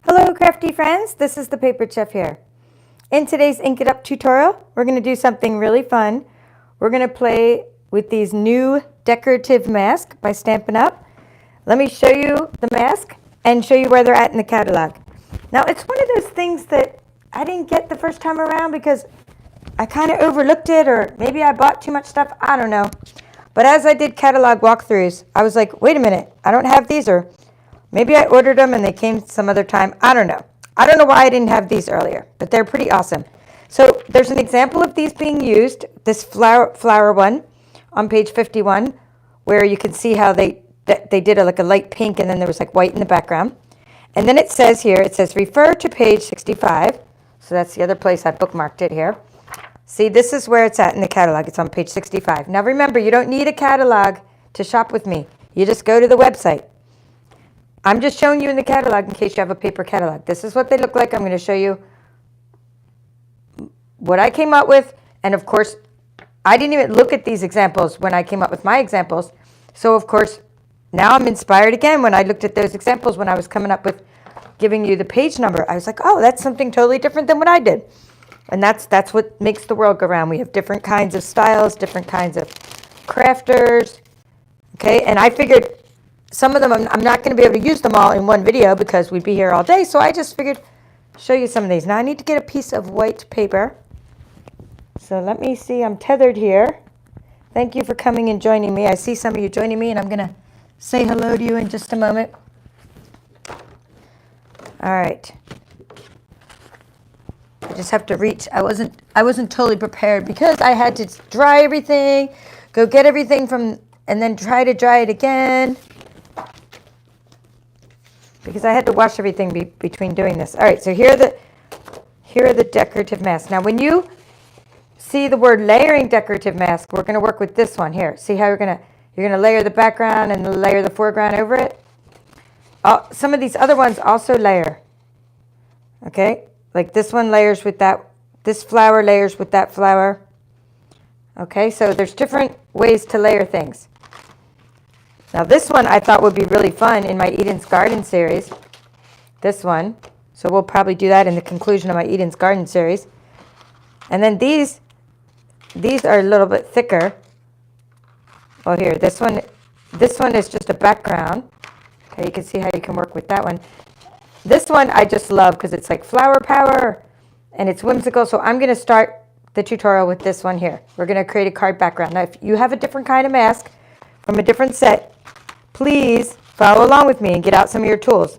Hello crafty friends, this is the Paper Chef here. In today's Ink It Up tutorial, we're going to do something really fun. We're going to play with these new decorative masks by Stampin' Up. Let me show you the mask and show you where they're at in the catalog. Now it's one of those things that I didn't get the first time around because I kind of overlooked it, or maybe I bought too much stuff, I don't know. But as I did catalog walkthroughs, I was like, wait a minute, I don't have these, or maybe I ordered them and they came some other time. I don't know. I don't know why I didn't have these earlier, but they're pretty awesome. So there's an example of these being used, this flower one on page 51, where you can see how they did like a light pink and then there was like white in the background. And then it says here, it says refer to page 65. So that's the other place I bookmarked it here. See, this is where it's at in the catalog. It's on page 65. Now remember, you don't need a catalog to shop with me. You just go to the website. I'm just showing you in the catalog in case you have a paper catalog. This is what they look like. I'm going to show you what I came up with. And of course, I didn't even look at these examples when I came up with my examples. So of course, now I'm inspired again when I looked at those examples when I was coming up with giving you the page number. I was like, oh, that's something totally different than what I did. And that's what makes the world go round. We have different kinds of styles, different kinds of crafters. Okay, and I figured some of them, I'm not going to be able to use them all in one video because we'd be here all day. So I just figured show you some of these. Now I need to get a piece of white paper. So let me see, I'm tethered here. Thank you for coming and joining me. I see some of you joining me and I'm going to say hello to you in just a moment. All right. I just have to reach. I wasn't totally prepared because I had to dry everything, go get everything from, and then try to dry it again. Because I had to wash everything between doing this. All right, so here are the decorative masks. Now, when you see the word layering decorative mask, we're going to work with this one here. See how you're going to layer the background and layer the foreground over it. Some of these other ones also layer. Okay, like this one layers with that. This flower layers with that flower. Okay, so there's different ways to layer things. Now this one I thought would be really fun in my Eden's Garden series. This one. So we'll probably do that in the conclusion of my Eden's Garden series. And then these are a little bit thicker. Well, here, this one is just a background. Okay, you can see how you can work with that one. This one I just love because it's like flower power and it's whimsical. So I'm going to start the tutorial with this one here. We're going to create a card background. Now if you have a different kind of mask from a different set, please follow along with me and get out some of your tools.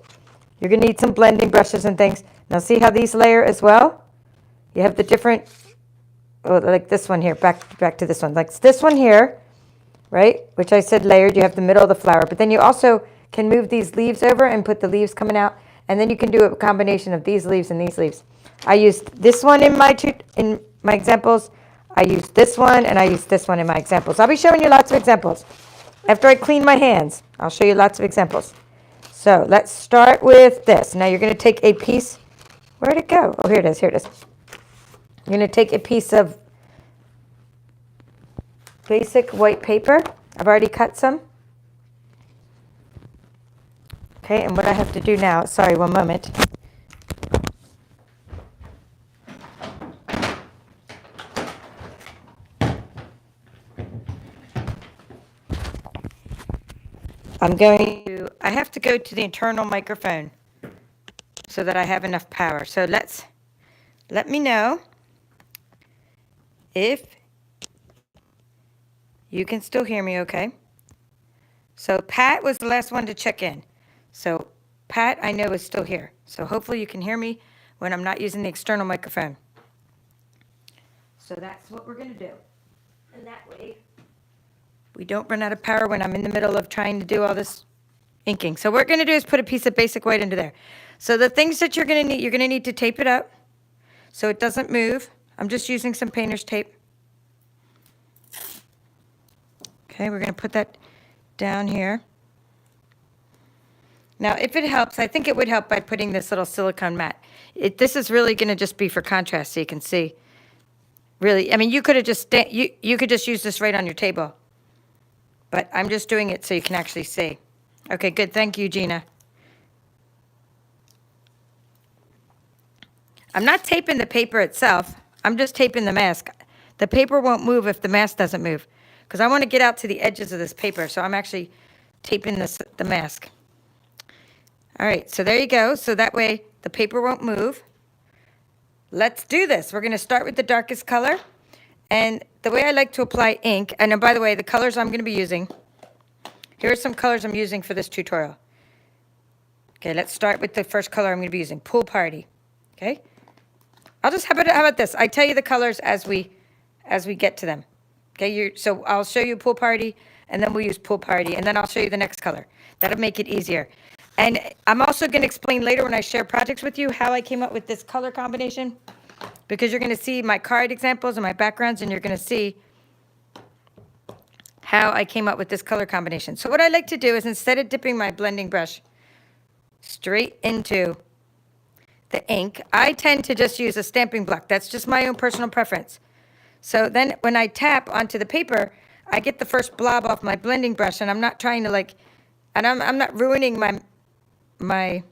You're going to need some blending brushes and things. Now see how these layer as well? You have the different, like this one here, back to this one. Like this one here, right? Which I said layered. You have the middle of the flower. But then you also can move these leaves over and put the leaves coming out. And then you can do a combination of these leaves and these leaves. I used this one in my examples. I used this one and I used this one in my examples. I'll be showing you lots of examples. After I clean my hands, I'll show you lots of examples. So let's start with this. Now you're going to take a piece. Where'd it go? Oh, here it is. Here it is. You're going to take a piece of basic white paper. I've already cut some. Okay, and what I have to do now, sorry, one moment. I have to go to the internal microphone so that I have enough power. So let me know if you can still hear me okay. So Pat was the last one to check in. So Pat, I know, is still here. So hopefully you can hear me when I'm not using the external microphone. So that's what we're going to do. And that way we don't run out of power when I'm in the middle of trying to do all this inking. So what we're going to do is put a piece of basic white into there. So the things that you're going to need to tape it up so it doesn't move. I'm just using some painter's tape. Okay, we're going to put that down here. Now, if it helps, I think it would help by putting this little silicone mat. This is really going to just be for contrast so you can see. Really, I mean, you could have just, you could just use this right on your table. But I'm just doing it so you can actually see. Okay, good. Thank you, Gina. I'm not taping the paper itself. I'm just taping the mask. The paper won't move if the mask doesn't move, because I want to get out to the edges of this paper, so I'm actually taping the mask. All right, so there you go. So that way the paper won't move. Let's do this. We're going to start with the darkest color. And the way I like to apply ink, and then by the way, the colors I'm going to be using, here are some colors I'm using for this tutorial. Okay, let's start with the first color I'm going to be using, Pool Party. Okay, how about this? I tell you the colors as we get to them. Okay, so I'll show you Pool Party, and then we'll use Pool Party, and then I'll show you the next color. That'll make it easier. And I'm also going to explain later when I share projects with you how I came up with this color combination, because you're going to see my card examples and my backgrounds, and you're going to see how I came up with this color combination. So what I like to do is, instead of dipping my blending brush straight into the ink, I tend to just use a stamping block. That's just my own personal preference. So then when I tap onto the paper, I get the first blob off my blending brush, and I'm not trying to and I'm not ruining my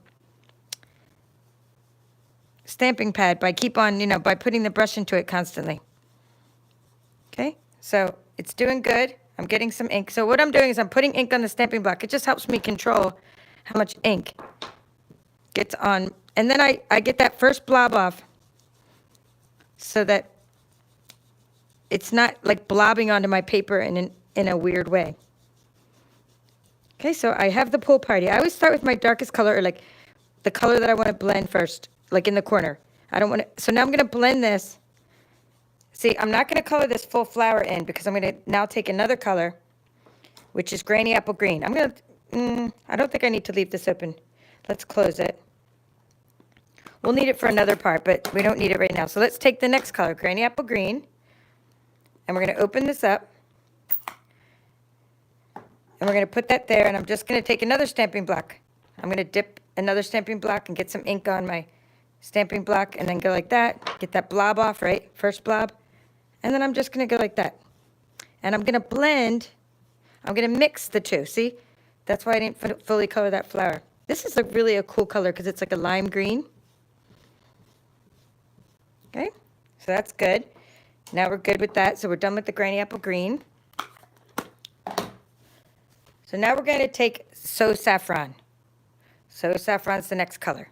stamping pad by by putting the brush into it constantly. Okay, so it's doing good. I'm getting some ink. So what I'm doing is I'm putting ink on the stamping block. It just helps me control how much ink gets on. And then I get that first blob off so that it's not like blobbing onto my paper in a weird way. Okay, so I have the Pool Party. I always start with my darkest color, or like the color that I want to blend first, like in the corner. I don't want to, so now I'm going to blend this. See, I'm not going to color this full flower in, because I'm going to now take another color, which is Granny Apple Green. I'm going to, I don't think I need to leave this open. Let's close it. We'll need it for another part, but we don't need it right now. So let's take the next color, Granny Apple Green, and we're going to open this up. And we're going to put that there, and I'm just going to take another stamping block. I'm going to dip another stamping block and get some ink on my stamping block, and then go like that. Get that blob off, right? First blob. And then I'm just going to go like that. And I'm going to blend. I'm going to mix the two. See? That's why I didn't fully color that flower. This is really a cool color because it's like a lime green. Okay? So that's good. Now we're good with that. So we're done with the Granny Apple Green. So now we're going to take So Saffron. So Saffron's the next color.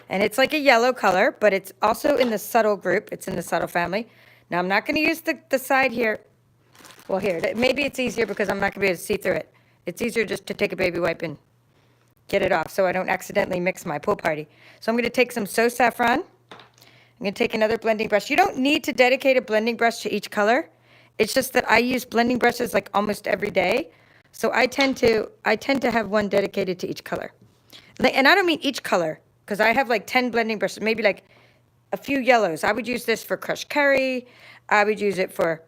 And it's like a yellow color, but it's also in the subtle group. It's in the subtle family. Now I'm not going to use the side here. Well, here, maybe it's easier because I'm not going to be able to see through it. It's easier just to take a baby wipe and get it off so I don't accidentally mix my Pool Party. So I'm going to take some So Saffron. I'm going to take another blending brush. You don't need to dedicate a blending brush to each color. It's just that I use blending brushes like almost every day. So I tend to have one dedicated to each color. And I don't mean each color, because I have like 10 blending brushes, maybe like a few yellows. I would use this for crushed curry. I would use it for,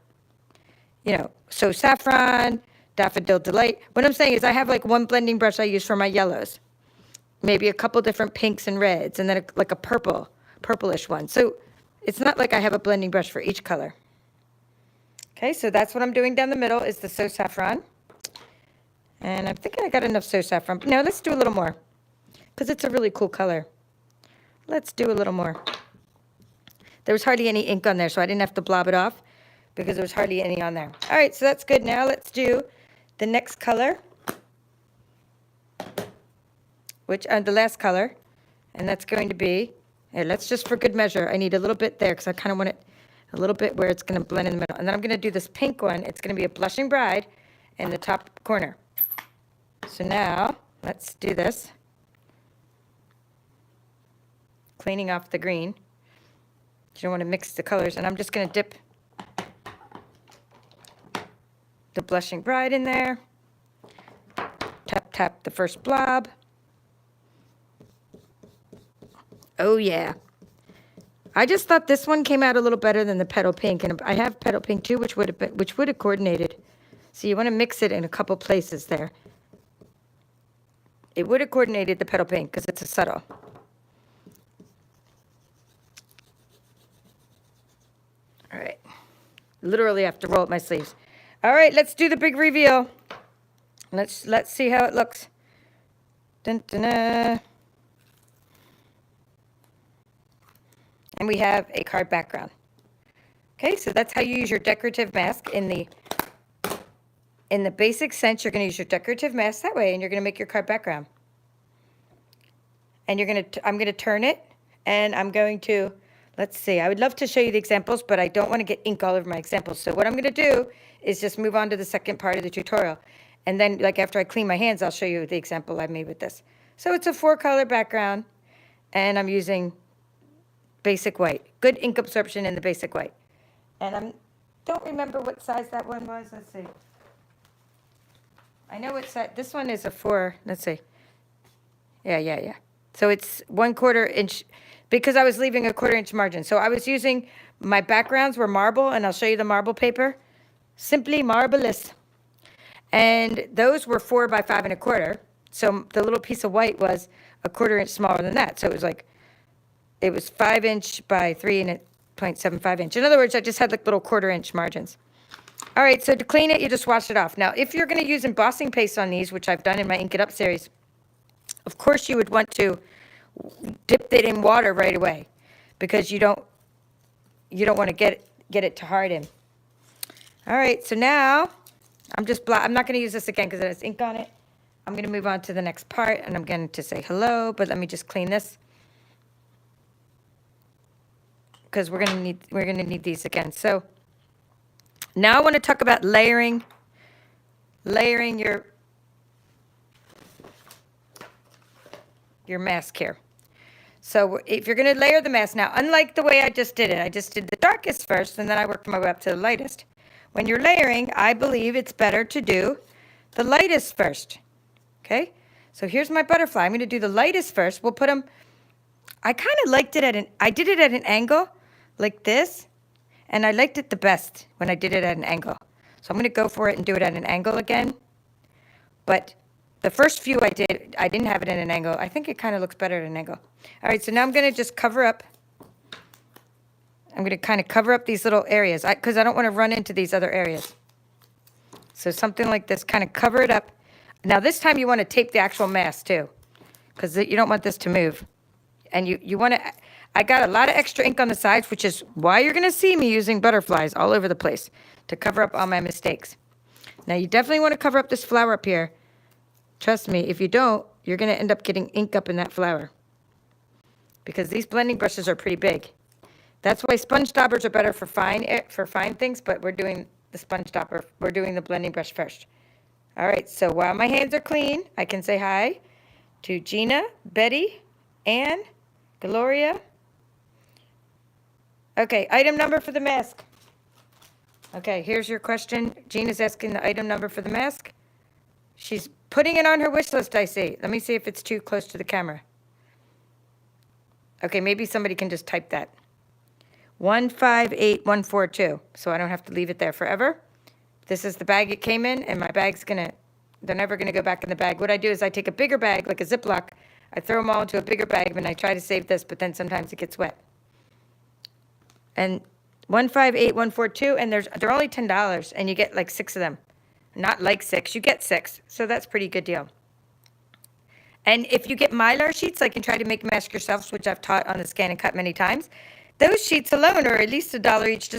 So Saffron, Daffodil Delight. What I'm saying is I have like one blending brush I use for my yellows. Maybe a couple different pinks and reds, and then like a purplish one. So it's not like I have a blending brush for each color. Okay, so that's what I'm doing down the middle is the So Saffron. And I'm thinking I got enough So Saffron. No, let's do a little more, because it's a really cool color. Let's do a little more. There was hardly any ink on there, so I didn't have to blob it off, because there was hardly any on there. All right, so that's good. Now let's do the next color, the last color, and that's going to be, let's just for good measure, I need a little bit there, because I kind of want it a little bit where it's going to blend in the middle. And then I'm going to do this pink one. It's going to be a Blushing Bride in the top corner. So now, let's do this. Cleaning off the green. You don't want to mix the colors. And I'm just going to dip the Blushing Bride in there. Tap, tap the first blob. Oh, yeah. I just thought this one came out a little better than the Petal Pink. And I have Petal Pink, too, which would have coordinated. So you want to mix it in a couple places there. It would have coordinated the Petal Pink because it's a subtle. All right. Literally have to roll up my sleeves. All right, let's do the big reveal. Let's see how it looks. Dun, dun, dun. and we have a card background. Okay, so that's how you use your decorative mask in the basic sense. You're going to use your decorative mask that way, and you're going to make your card background. And I'm going to turn it, and I'm going to, let's see, I would love to show you the examples, but I don't want to get ink all over my examples. So what I'm going to do is just move on to the second part of the tutorial. And then, like, after I clean my hands, I'll show you the example I made with this. So it's a 4-color background, and I'm using basic white. Good ink absorption in the basic white. And I don't remember what size that one was. Let's see. I know it's that. This one is a 4. Let's see. Yeah. So it's 1/4 inch, because I was leaving a 1/4 inch margin. So I was using, my backgrounds were marble, and I'll show you the marble paper. Simply marvelous. And those were 4 by 5 1/4. So the little piece of white was a 1/4 inch smaller than that. So it was 5 inch by 3.75 inch. In other words, I just had like little 1/4 inch margins. All right, so to clean it, you just wash it off. Now, if you're going to use embossing paste on these, which I've done in my Ink It Up series, of course you would want to dip it in water right away, because you don't want to get it to harden. All right, so now I'm not going to use this again because it has ink on it. I'm going to move on to the next part, and I'm going to say hello, but let me just clean this, because we're going to need these again. So now I want to talk about layering your mask here. So if you're going to layer the mask, now, unlike the way I just did it, I just did the darkest first, and then I worked my way up to the lightest. When you're layering, I believe it's better to do the lightest first. Okay? So here's my butterfly. I'm going to do the lightest first. We'll put them, I kind of liked it I did it at an angle like this, and I liked it the best when I did it at an angle. So I'm going to go for it and do it at an angle again. But the first few I didn't have it at an angle. I think it kind of looks better at an angle. All right, so now I'm going to just cover up. I'm going to kind of cover up these little areas, because I don't want to run into these other areas. So something like this, kind of cover it up. Now this time you want to tape the actual mask too, because you don't want this to move. And you want to, I got a lot of extra ink on the sides, which is why you're going to see me using butterflies all over the place to cover up all my mistakes. Now you definitely want to cover up this flower up here. Trust me, if you don't, you're going to end up getting ink up in that flower, because these blending brushes are pretty big. That's why sponge daubers are better for fine things, but we're doing the sponge dauber. We're doing the blending brush first. All right, so while my hands are clean, I can say hi to Gina, Betty, Anne, Gloria. Okay, item number for the mask. Okay, here's your question. Gina's asking the item number for the mask. She's putting it on her wish list, I see. Let me see if it's too close to the camera. Okay, maybe somebody can just type that. 158142, so I don't have to leave it there forever. This is the bag it came in, and my bag's they're never gonna go back in the bag. What I do is I take a bigger bag, like a Ziploc, I throw them all into a bigger bag, and I try to save this, but then sometimes it gets wet. And 158142, and they're only $10, and you get like 6 of them. Not like 6, you get 6, so that's a pretty good deal. And if you get Mylar sheets, like you try to make a mask yourself, which I've taught on the Scan and Cut many times, those sheets alone are at least $1 each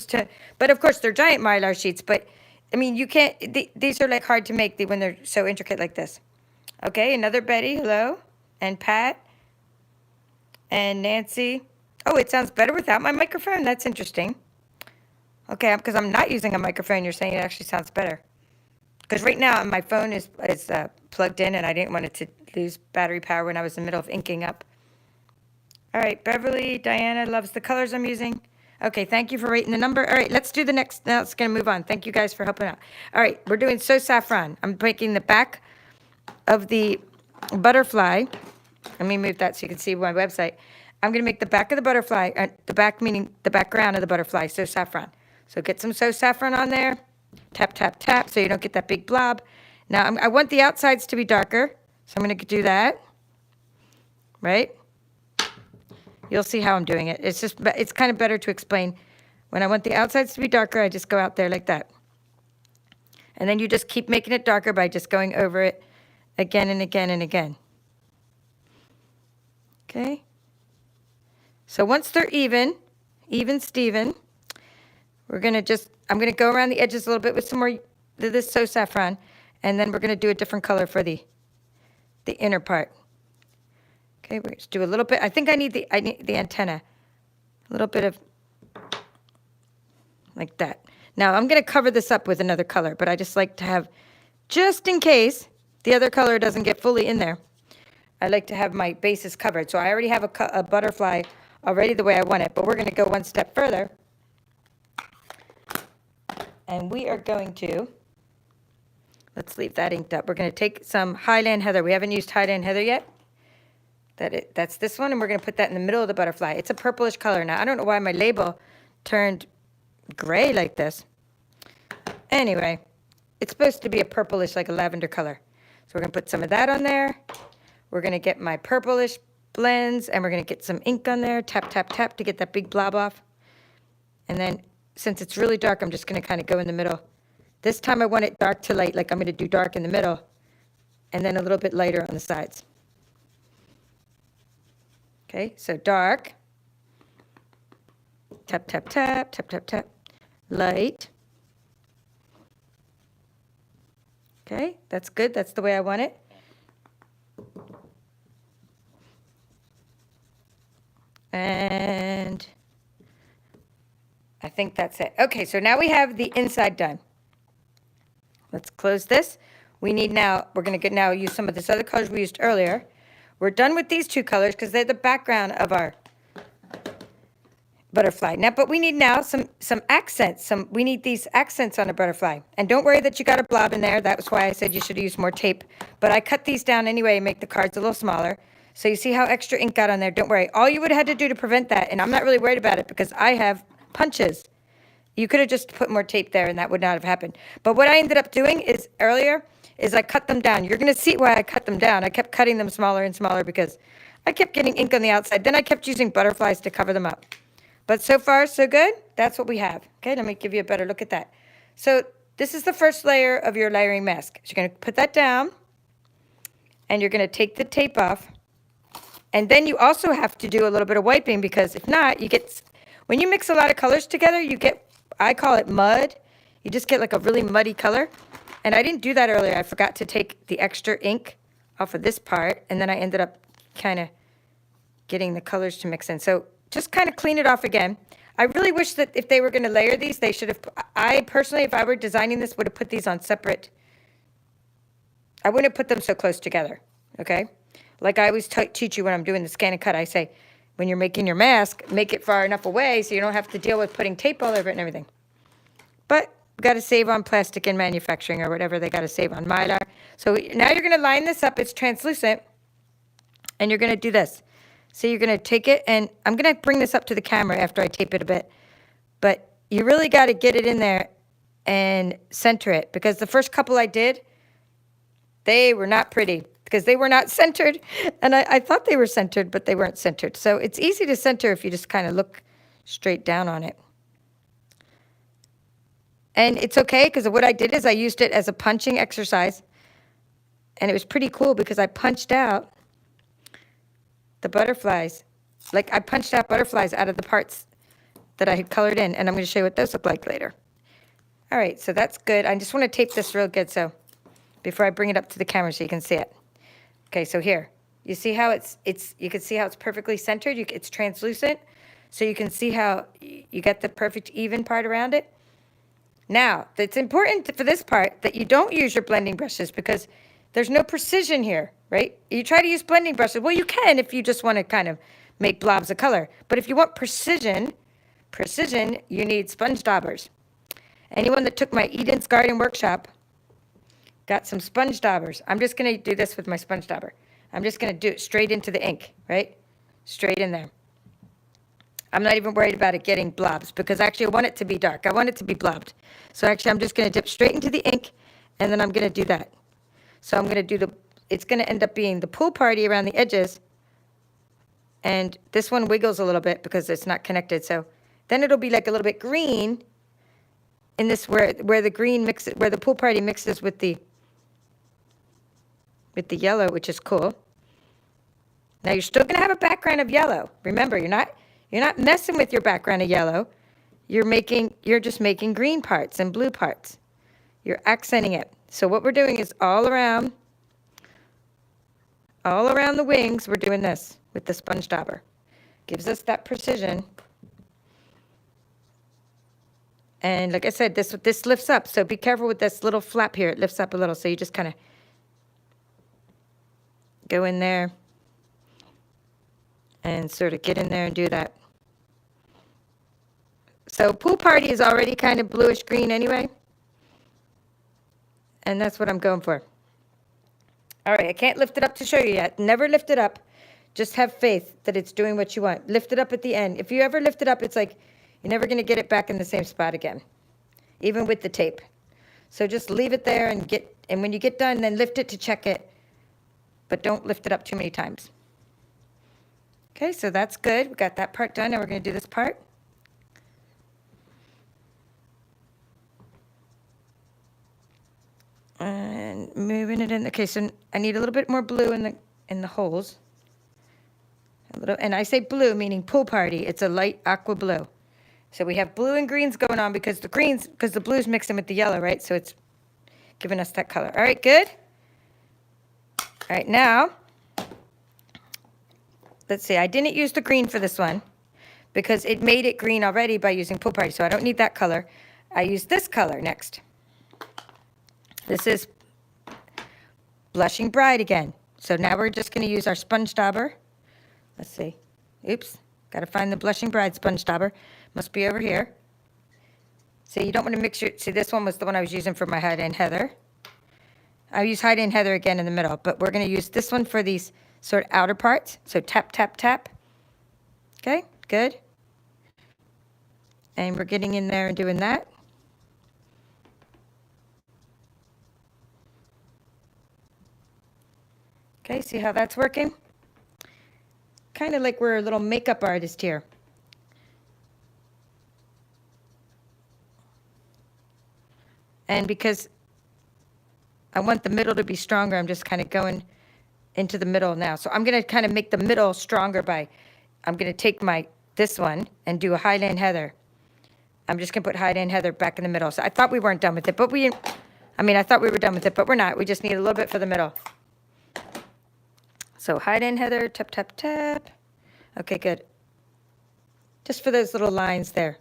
but of course they're giant Mylar sheets, but I mean, you can't, these are like hard to make when they're so intricate like this. Okay, another Betty, hello, and Pat, and Nancy. Oh, it sounds better without my microphone, that's interesting. Okay, because I'm not using a microphone, you're saying it actually sounds better. Because right now my phone is plugged in, and I didn't want it to lose battery power when I was in the middle of inking up. All right, Beverly, Diana loves the colors I'm using. Okay, thank you for rating the number. All right, let's do the next. Now it's going to move on. Thank you guys for helping out. All right, we're doing So Saffron. I'm making the back of the butterfly. Let me move that so you can see my website. I'm going to make the back of the butterfly, the back meaning the background of the butterfly, So Saffron. So get some So Saffron on there. Tap, tap, tap, so you don't get that big blob. Now, I want the outsides to be darker, so I'm going to do that. Right? You'll see how I'm doing it. It's kind of better to explain. When I want the outsides to be darker, I just go out there like that. And then you just keep making it darker by just going over it again and again and again. Okay? So once they're even, even Steven. We're going to just, I'm going to go around the edges a little bit with some more of this So Saffron, and then we're going to do a different color for the inner part. Okay, we're going to do a little bit. I think I need the antenna. A little bit of like that. Now I'm going to cover this up with another color, but I just like to have, just in case the other color doesn't get fully in there, I like to have my bases covered. So I already have a butterfly already the way I want it, but we're going to go one step further. And we are going to, let's leave that inked up. We're going to take some Highland Heather. We haven't used Highland Heather yet. That's this one, and we're going to put that in the middle of the butterfly. It's a purplish color. Now, I don't know why my label turned gray like this. Anyway, it's supposed to be a purplish, like a lavender color. So we're going to put some of that on there. We're going to get my purplish blends, and we're going to get some ink on there. Tap, tap, tap to get that big blob off. And then, since it's really dark, I'm just going to kind of go in the middle. This time I want it dark to light, like I'm going to do dark in the middle, and then a little bit lighter on the sides. Okay, so dark. Tap, tap, tap, tap, tap, tap. Light. Okay, that's good. That's the way I want it. And I think that's it. Okay, so now we have the inside done. Let's close this. We need now, we're going to now use some of this other colors we used earlier. We're done with these two colors because they're the background of our butterfly. Now, but we need now some accents. We need these accents on a butterfly. And don't worry that you got a blob in there. That was why I said you should use more tape. But I cut these down anyway and make the cards a little smaller. So you see how extra ink got on there. Don't worry. All you would have had to do to prevent that, and I'm not really worried about it because I have punches. You could have just put more tape there and that would not have happened. But what I ended up doing is earlier is I cut them down. You're going to see why I cut them down. I kept cutting them smaller and smaller because I kept getting ink on the outside. Then I kept using butterflies to cover them up. But so far, so good. That's what we have. Okay, let me give you a better look at that. So this is the first layer of your layering mask. So you're going to put that down, and you're going to take the tape off. And then you also have to do a little bit of wiping because if not, you get, when you mix a lot of colors together, you get, I call it mud. You just get like a really muddy color. And I didn't do that earlier. I forgot to take the extra ink off of this part, and then I ended up kind of getting the colors to mix in. So just kind of clean it off again. I really wish that if they were going to layer these, they should have, I personally, if I were designing this, would have put these on separate. I wouldn't have put them so close together, okay? Like I always teach you when I'm doing the scan and cut, I say, when you're making your mask, make it far enough away so you don't have to deal with putting tape all over it and everything. But we got to save on plastic in manufacturing or whatever they got to save on Mylar. So now you're going to line this up. It's translucent. And you're going to do this. So you're going to take it, and I'm going to bring this up to the camera after I tape it a bit. But you really got to get it in there and center it. Because the first couple I did, they were not pretty. Because they were not centered. And I thought they were centered, but they weren't centered. So it's easy to center if you just kind of look straight down on it. And it's okay, because what I did is I used it as a punching exercise. And it was pretty cool because I punched out the butterflies. Like I punched out butterflies out of the parts that I had colored in. And I'm going to show you what those look like later. All right, so that's good. I just want to tape this real good so before I bring it up to the camera so you can see it. Okay, so here. You see how you can see how it's perfectly centered? It's translucent. So you can see how you get the perfect even part around it. Now, it's important for this part that you don't use your blending brushes because there's no precision here, right? You try to use blending brushes. Well, you can if you just want to kind of make blobs of color. But if you want precision, you need sponge daubers. Anyone that took my Eden's Garden workshop got some sponge daubers. I'm just going to do this with my sponge dauber. I'm just going to do it straight into the ink, right? Straight in there. I'm not even worried about it getting blobs because actually I want it to be dark. I want it to be blobbed. So actually I'm just going to dip straight into the ink and then I'm going to do that. So I'm going to do it's going to end up being the pool party around the edges. And this one wiggles a little bit because it's not connected. So then it'll be like a little bit green in this where the green mixes, where the pool party mixes with the yellow, which is cool. Now you're still going to have a background of yellow. Remember, you're not You're not messing with your background of yellow. You're just making green parts and blue parts. You're accenting it. So what we're doing is all around the wings, we're doing this with the sponge dauber. Gives us that precision. And like I said, this lifts up, so be careful with this little flap here. It lifts up a little, so you just kind of go in there and sort of get in there and do that. So Pool Party is already kind of bluish green anyway. And that's what I'm going for. All right, I can't lift it up to show you yet. Never lift it up. Just have faith that it's doing what you want. Lift it up at the end. If you ever lift it up, it's like you're never going to get it back in the same spot again, even with the tape. So just leave it there and when you get done, then lift it to check it. But don't lift it up too many times. Okay, so that's good. We got that part done. Now we're going to do this part. And moving it in. Okay, so I need a little bit more blue in the holes. A little, and I say blue meaning Pool Party. It's a light aqua blue. So we have blue and greens going on because the blue's mixing with the yellow, right? So it's giving us that color. All right, good. All right, now let's see. I didn't use the green for this one because it made it green already by using Pool Party. So I don't need that color. I use this color next. This is Blushing Bride again. So now we're just going to use our sponge dauber. Let's see. Oops. Got to find the Blushing Bride sponge dauber. Must be over here. See, you don't want to mix your... See, this one was the one I was using for my Hide and Heather. I'll use Hide and Heather again in the middle, but we're going to use this one for these sort of outer parts. So tap, tap, tap. Okay, good. And we're getting in there and doing that. Okay, see how that's working? Kind of like we're a little makeup artist here. And because I want the middle to be stronger, I'm just kind of going into the middle now. So I'm going to kind of make the middle stronger I'm going to take this one and do a Hide and Heather. I'm just going to put Hide and Heather back in the middle. So I thought we weren't done with it, but I thought we were done with it, but we're not. We just need a little bit for the middle. So Hide and Heather, tap, tap, tap. Okay, good. Just for those little lines there.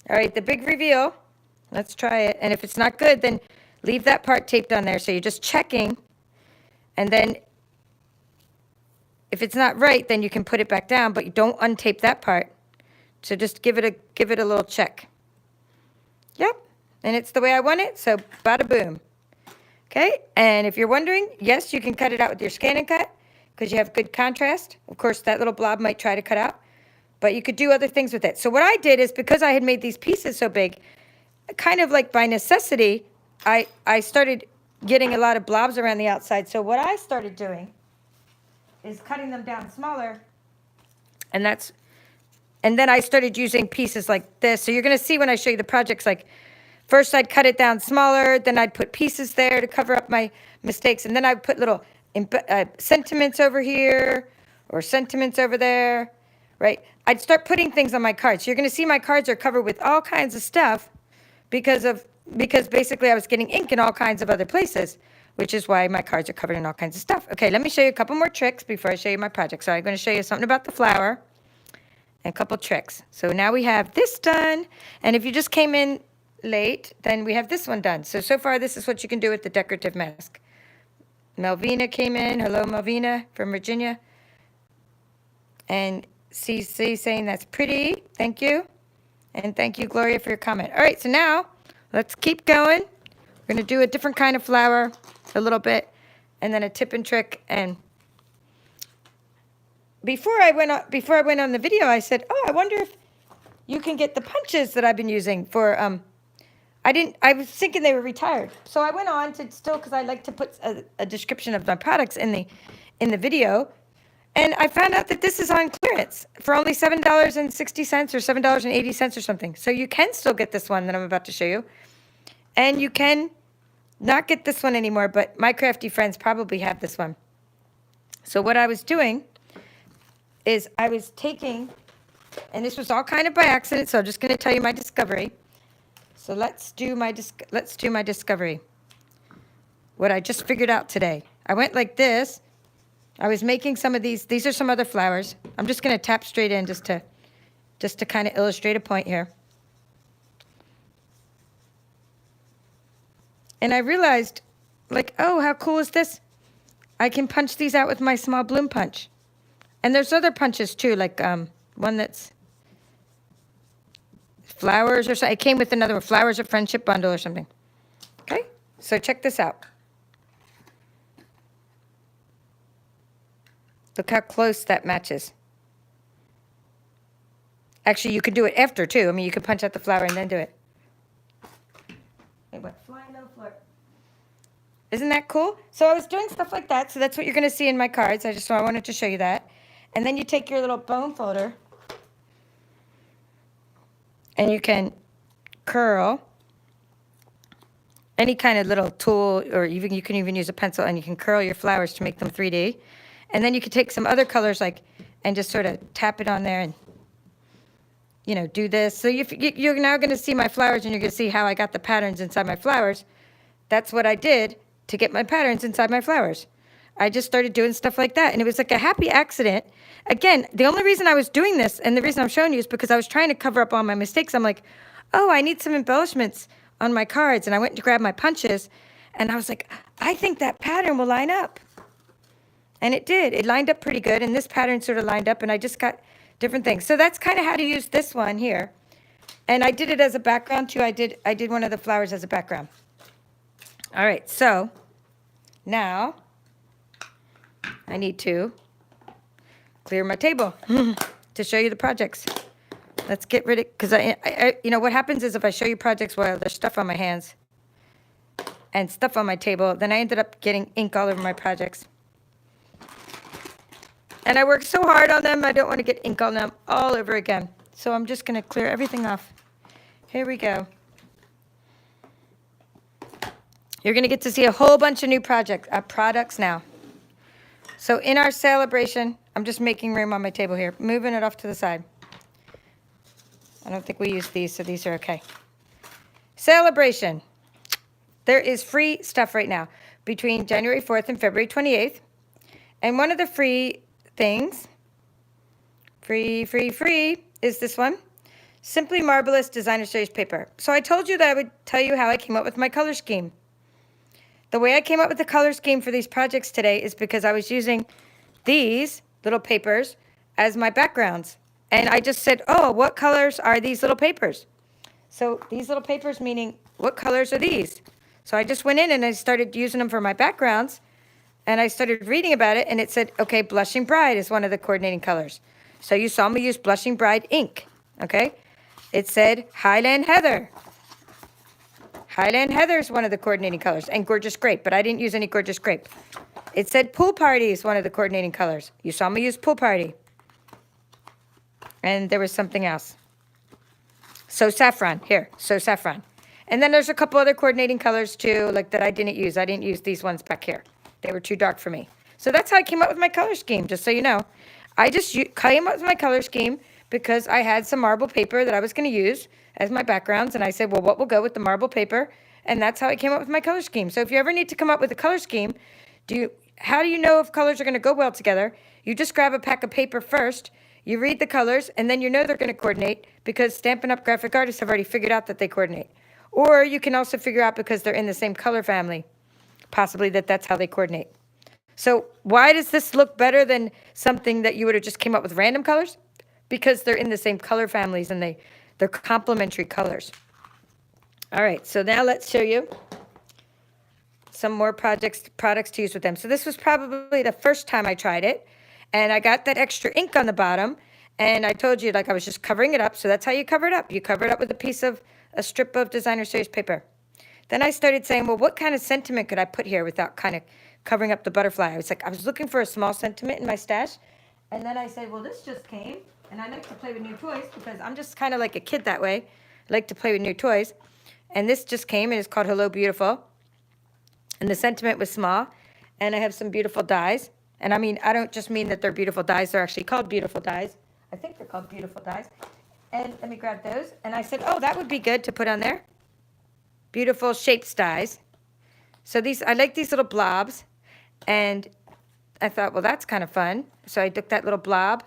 All right, the big reveal. Let's try it. And if it's not good, then leave that part taped on there. So you're just checking. And then if it's not right, then you can put it back down, but you don't untape that part. So just give it a little check. Yep. And it's the way I want it. So bada boom. Okay, and if you're wondering, yes, you can cut it out with your Scan and Cut because you have good contrast. Of course, that little blob might try to cut out, but you could do other things with it. So what I did is because I had made these pieces so big, kind of like by necessity, I started getting a lot of blobs around the outside. So what I started doing is cutting them down smaller, and then I started using pieces like this. So you're going to see when I show you the projects, like, first, I'd cut it down smaller, then I'd put pieces there to cover up my mistakes, and then I'd put little sentiments over here or sentiments over there, right? I'd start putting things on my cards. You're going to see my cards are covered with all kinds of stuff because basically I was getting ink in all kinds of other places, which is why my cards are covered in all kinds of stuff. Okay, let me show you a couple more tricks before I show you my project. So I'm going to show you something about the flower and a couple tricks. So now we have this done, and if you just came in late, then we have this one done. So far, this is what you can do with the decorative mask. Melvina came in. Hello, Melvina from Virginia. And CC saying that's pretty. Thank you. And thank you, Gloria, for your comment. All right, so now let's keep going. We're going to do a different kind of flower a little bit, and then a tip and trick. And before I went on the video, I said, oh, I wonder if you can get the punches that I've been using for I was thinking they were retired. So I went on to because I like to put a description of my products in the video. And I found out that this is on clearance for only $7.60 or $7.80 or something. So you can still get this one that I'm about to show you. And you can not get this one anymore, but my crafty friends probably have this one. So what I was doing is I was taking, and this was all kind of by accident, so I'm just going to tell you my discovery. So let's do my discovery. What I just figured out today. I went like this. I was making some of these. These are some other flowers. I'm just going to tap straight in just to kind of illustrate a point here. And I realized, like, oh, how cool is this? I can punch these out with my small bloom punch. And there's other punches too, like one that's flowers or something. It came with another one, flowers of friendship bundle or something. Okay, so check this out. Look how close that matches. Actually, you could do it after too. I mean, you could punch out the flower and then do it. It went flying on the floor. Isn't that cool? So I was doing stuff like that. So that's what you're going to see in my cards. I wanted to show you that. And then you take your little bone folder and you can curl any kind of little tool, or even you can even use a pencil, and you can curl your flowers to make them 3D. And then you could take some other colors and just sort of tap it on there and, you know, do this. So you're now going to see my flowers, and you're going to see how I got the patterns inside my flowers. That's what I did to get my patterns inside my flowers. I just started doing stuff like that, and it was like a happy accident. Again, the only reason I was doing this, and the reason I'm showing you, is because I was trying to cover up all my mistakes. I'm like, oh, I need some embellishments on my cards, and I went to grab my punches, and I was like, I think that pattern will line up. And it did. It lined up pretty good, and this pattern sort of lined up, and I just got different things. So that's kind of how to use this one here. And I did it as a background, too. I did one of the flowers as a background. All right, so now I need to clear my table to show you the projects. Let's get rid of, because you know, what happens is if I show you projects while there's stuff on my hands and stuff on my table, then I ended up getting ink all over my projects. And I worked so hard on them, I don't want to get ink on them all over again. So I'm just going to clear everything off. Here we go. You're going to get to see a whole bunch of new products now. So in our celebration, I'm just making room on my table here, moving it off to the side. I don't think we use these, so these are okay. Celebration. There is free stuff right now between January 4th and February 28th. And one of the free things, free, is this one. Simply Marvelous Designer Series paper. So I told you that I would tell you how I came up with my color scheme. The way I came up with the color scheme for these projects today is because I was using these little papers as my backgrounds. And I just said, oh, what colors are these little papers? So these little papers, meaning what colors are these? So I just went in and I started using them for my backgrounds. And I started reading about it, and it said, okay, Blushing Bride is one of the coordinating colors. So you saw me use Blushing Bride ink, okay? It said Highland Heather. Highland Heather is one of the coordinating colors, and Gorgeous Grape, but I didn't use any Gorgeous Grape. It said Pool Party is one of the coordinating colors. You saw me use Pool Party. And there was something else. So Saffron, here, So Saffron. And then there's a couple other coordinating colors too, like that I didn't use. I didn't use these ones back here. They were too dark for me. So that's how I came up with my color scheme, just so you know. I just came up with my color scheme because I had some marble paper that I was going to use as my backgrounds. And I said, well, what will go with the marble paper? And that's how I came up with my color scheme. So if you ever need to come up with a color scheme, how do you know if colors are going to go well together? You just grab a pack of paper first. You read the colors, and then you know they're going to coordinate because Stampin' Up! Graphic artists have already figured out that they coordinate. Or you can also figure out because they're in the same color family, possibly that's how they coordinate. So why does this look better than something that you would have just came up with random colors? Because they're in the same color families and they're complementary colors. All right, so now let's show you some more products to use with them. So this was probably the first time I tried it, and I got that extra ink on the bottom, and I told you, like, I was just covering it up. So that's how you cover it up. You cover it up with a strip of Designer Series paper. Then I started saying, well, what kind of sentiment could I put here without kind of covering up the butterfly? I was looking for a small sentiment in my stash. And then I said, well, this just came. And I like to play with new toys because I'm just kind of like a kid that way. I like to play with new toys. And this just came, and it's called Hello Beautiful. And the sentiment was small. And I have some beautiful dies. And I mean, I don't just mean that they're beautiful dies. They're actually called beautiful dies. I think they're called beautiful dies. And let me grab those. And I said, oh, that would be good to put on there. Beautiful shapes dies. So these, I like these little blobs. And I thought, well, that's kind of fun. So I took that little blob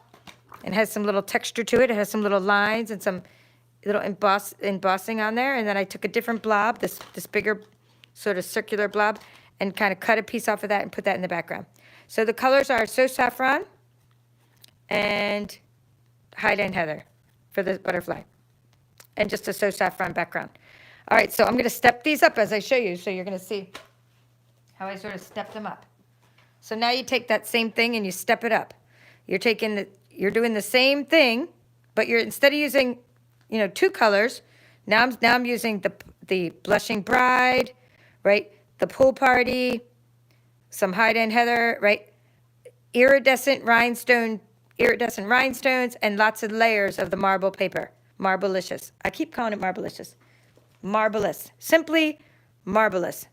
and has some little texture to it. It has some little lines and some little embossing on there. And then I took a different blob, this bigger sort of circular blob, and kind of cut a piece off of that and put that in the background. So the colors are So Saffron and Highland Heather for the butterfly, and just a So Saffron background. All right, so I'm going to step these up as I show you, so you're going to see how I sort of step them up. So now you take that same thing and you step it up. You're doing the same thing, but you're, instead of using, you know, 2 colors, now I'm using the Blushing Bride, right? The Pool Party, some Highland Heather, right? Iridescent rhinestones, and lots of layers of the marble paper. Marblicious. I keep calling it Marblicious. Marvelous. Simply Marvelous.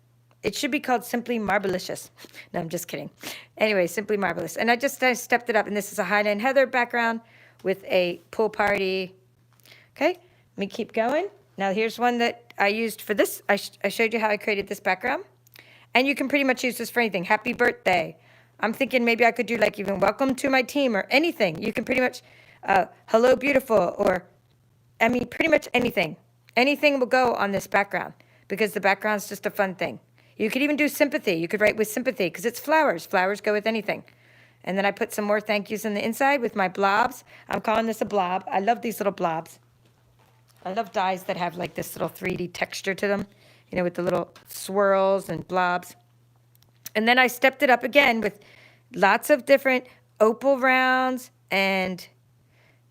It should be called Simply Marblicious. No, I'm just kidding. Anyway, Simply Marvelous. And I stepped it up, and this is a Highland Heather background with a Pool Party. Okay, let me keep going. Now here's one that I used for this. I showed you how I created this background. And you can pretty much use this for anything. Happy birthday. I'm thinking maybe I could do like even welcome to my team or anything. You can pretty much, hello beautiful, or, I mean, pretty much anything. Anything will go on this background because the background's just a fun thing. You could even do sympathy. You could write with sympathy because it's flowers. Flowers go with anything. And then I put some more thank yous in the inside with my blobs. I'm calling this a blob. I love these little blobs. I love dies that have like this little 3D texture to them, you know, with the little swirls and blobs. And then I stepped it up again with lots of different opal rounds and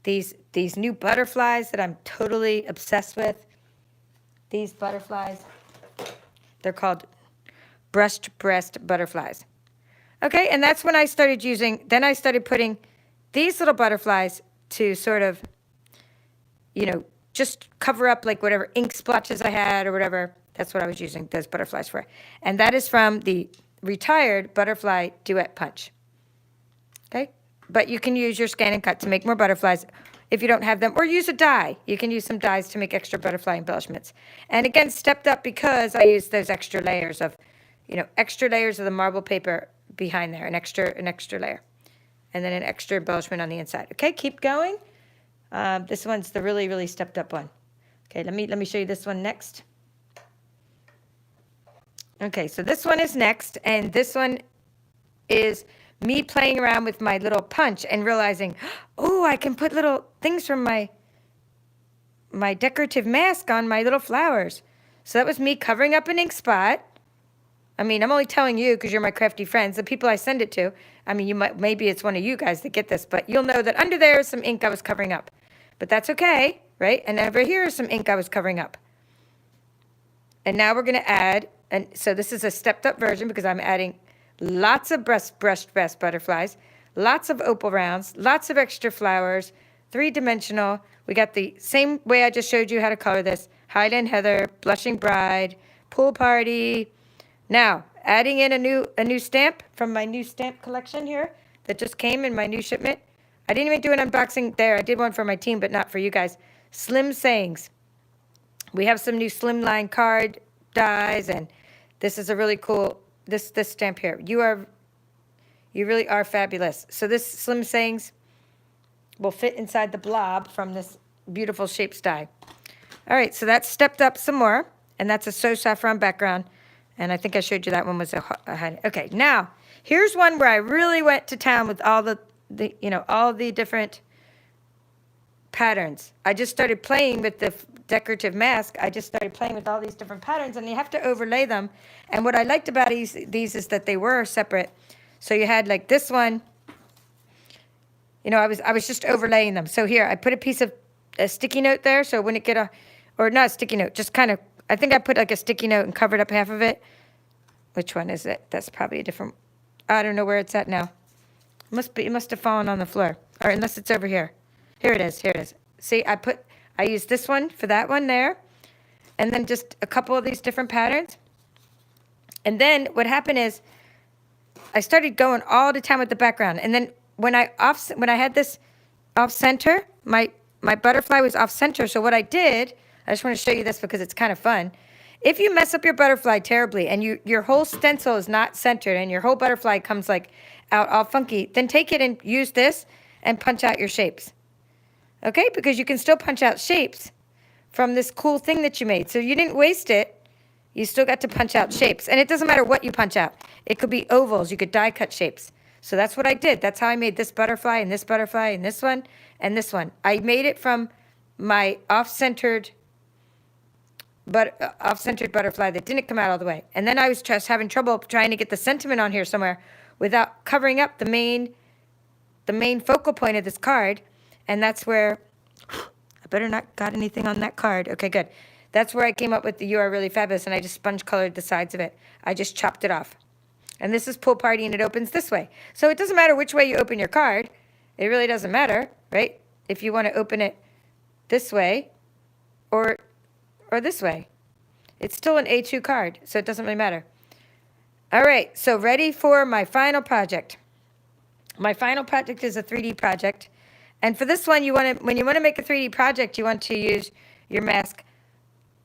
these new butterflies that I'm totally obsessed with. These butterflies, they're called brushed breast butterflies. Okay, and that's when I started then I started putting these little butterflies to sort of, you know, just cover up like whatever ink splotches I had or whatever. That's what I was using those butterflies for. And that is from the retired Butterfly Duet Punch. Okay? But you can use your scan and cut to make more butterflies if you don't have them, or use a die. You can use some dies to make extra butterfly embellishments. And again, stepped up because I used those extra layers of, you know, extra layers of the marble paper behind there, an extra layer. And then an extra embellishment on the inside. Okay, keep going. This one's the really, really stepped up one. Okay, let me show you this one next. Okay, so this one is next, and this one is me playing around with my little punch and realizing, oh, I can put little things from my decorative mask on my little flowers. So that was me covering up an ink spot. I mean, I'm only telling you because you're my crafty friends, the people I send it to. I mean, maybe it's one of you guys that get this, but you'll know that under there is some ink I was covering up. But that's okay, right? And over here is some ink I was covering up. And now we're going to add, and so this is a stepped up version because I'm adding lots of brushed breast butterflies, lots of opal rounds, lots of extra flowers, 3-dimensional. We got the same way I just showed you how to color this. Highland Heather, Blushing Bride, Pool Party. Now, adding in a new stamp from my new stamp collection here that just came in my new shipment. I didn't even do an unboxing there. I did one for my team, but not for you guys. Slim Sayings. We have some new slimline card dies, and this is a really cool, this stamp here. You really are fabulous. So this Slim Sayings will fit inside the blob from this beautiful shapes die. All right, so that's stepped up some more, and that's a So Saffron background. And I think I showed you that one was a okay, now, here's one where I really went to town with all all the different patterns. I just started playing with the decorative mask. I just started playing with all these different patterns, and you have to overlay them. And what I liked about these is that they were separate. So you had like this one, you know, I was just overlaying them. So here, I put a piece of a sticky note there, so when it get or not a sticky note, just kind of, I think I put like a sticky note and covered up half of it. Which one is it? That's probably a different, I don't know where it's at now. It must have fallen on the floor, or unless it's over here. Here it is, here it is. See, I used this one for that one there, and then just a couple of these different patterns. And then what happened is I started going all the time with the background. And then when I had this off center, my butterfly was off center. So what I did, I just want to show you this because it's kind of fun. If you mess up your butterfly terribly and your whole stencil is not centered and your whole butterfly comes like out all funky, then take it and use this and punch out your shapes. Okay? Because you can still punch out shapes from this cool thing that you made. So you didn't waste it. You still got to punch out shapes. And it doesn't matter what you punch out. It could be ovals. You could die cut shapes. So that's what I did. That's how I made this butterfly and this butterfly and this one and this one. I made it from my off-centered butterfly that didn't come out all the way. And then I was just having trouble trying to get the sentiment on here somewhere without covering up the main focal point of this card. And that's where, I better not got anything on that card. Okay, good. That's where I came up with the You Are Really Fabulous, and I just sponge colored the sides of it. I just chopped it off. And this is Pool Party, and it opens this way. So it doesn't matter which way you open your card. It really doesn't matter, right? If you want to open it this way or this way. It's still an A2 card, so it doesn't really matter. All right, so ready for my final project. My final project is a 3D project. And for this one, when you want to make a 3D project, you want to use your mask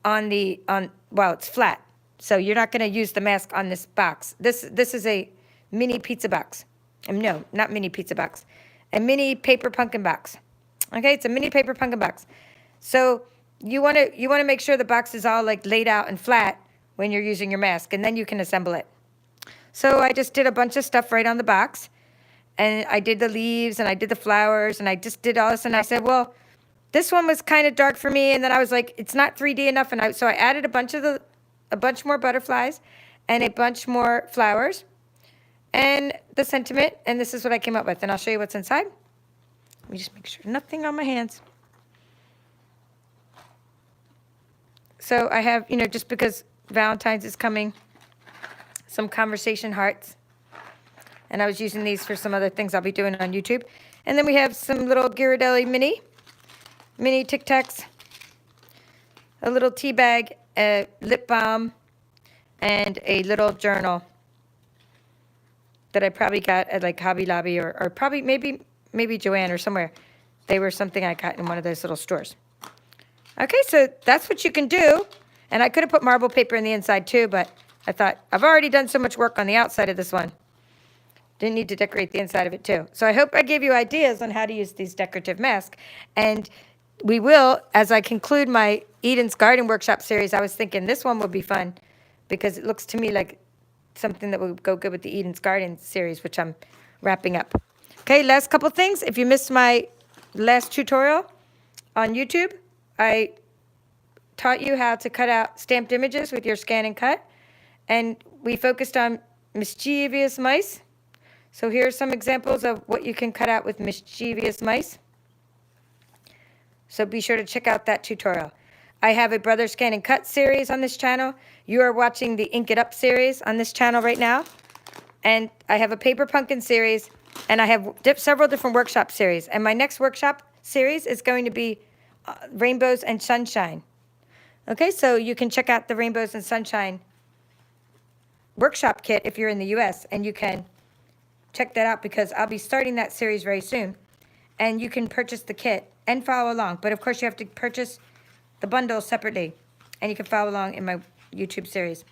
well, it's flat. So you're not going to use the mask on this box. This is a mini pizza box. No, not mini pizza box. A mini paper pumpkin box. Okay, it's a mini paper pumpkin box. So you want to make sure the box is all like laid out and flat when you're using your mask, and then you can assemble it. So I just did a bunch of stuff right on the box, and I did the leaves and I did the flowers and I just did all this, and I said, well, this one was kind of dark for me, and then I was like, it's not 3D enough, and so I added a bunch more butterflies and a bunch more flowers and the sentiment, and this is what I came up with, and I'll show you what's inside. Let me just make sure nothing on my hands. So I have, just because Valentine's is coming, some conversation hearts, and I was using these for some other things I'll be doing on YouTube. And then we have some little Ghirardelli mini Tic Tacs, a little tea bag, a lip balm, and a little journal that I probably got at like Hobby Lobby or probably maybe Joann or somewhere. They were something I got in one of those little stores. Okay, so that's what you can do. And I could have put marble paper in the inside too, but I thought I've already done so much work on the outside of this one. Didn't need to decorate the inside of it too. So I hope I gave you ideas on how to use these decorative masks. And we will, as I conclude my Eden's Garden Workshop series, I was thinking this one would be fun because it looks to me like something that would go good with the Eden's Garden series, which I'm wrapping up. Okay, last couple things. If you missed my last tutorial on YouTube, I taught you how to cut out stamped images with your scan and cut. And we focused on mischievous mice. So here are some examples of what you can cut out with mischievous mice. So be sure to check out that tutorial. I have a Brother Scan and Cut series on this channel. You are watching the Ink It Up series on this channel right now. And I have a Paper Pumpkin series, and I have several different workshop series. And my next workshop series is going to be Rainbows and Sunshine. Okay, so you can check out the Rainbows and Sunshine workshop kit if you're in the US, and you can check that out because I'll be starting that series very soon. And you can purchase the kit and follow along. But of course you have to purchase the bundle separately, and you can follow along in my YouTube series.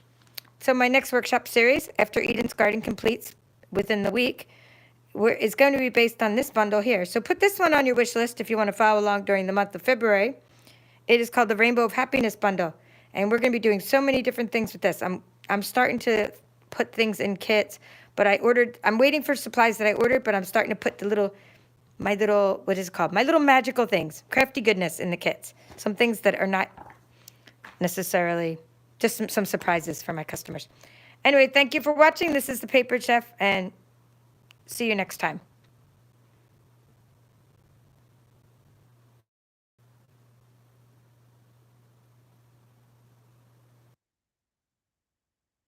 So my next workshop series, after Eden's Garden completes within the week, is going to be based on this bundle here. So put this one on your wish list if you want to follow along during the month of February. It is called the Rainbow of Happiness bundle, and we're going to be doing so many different things with this. I'm starting to put things in kits, but I'm waiting for supplies that I ordered, but I'm starting to put my little magical things, crafty goodness in the kits. Some things that are not necessarily, just some surprises for my customers. Anyway, thank you for watching. This is the Paper Chef, and see you next time.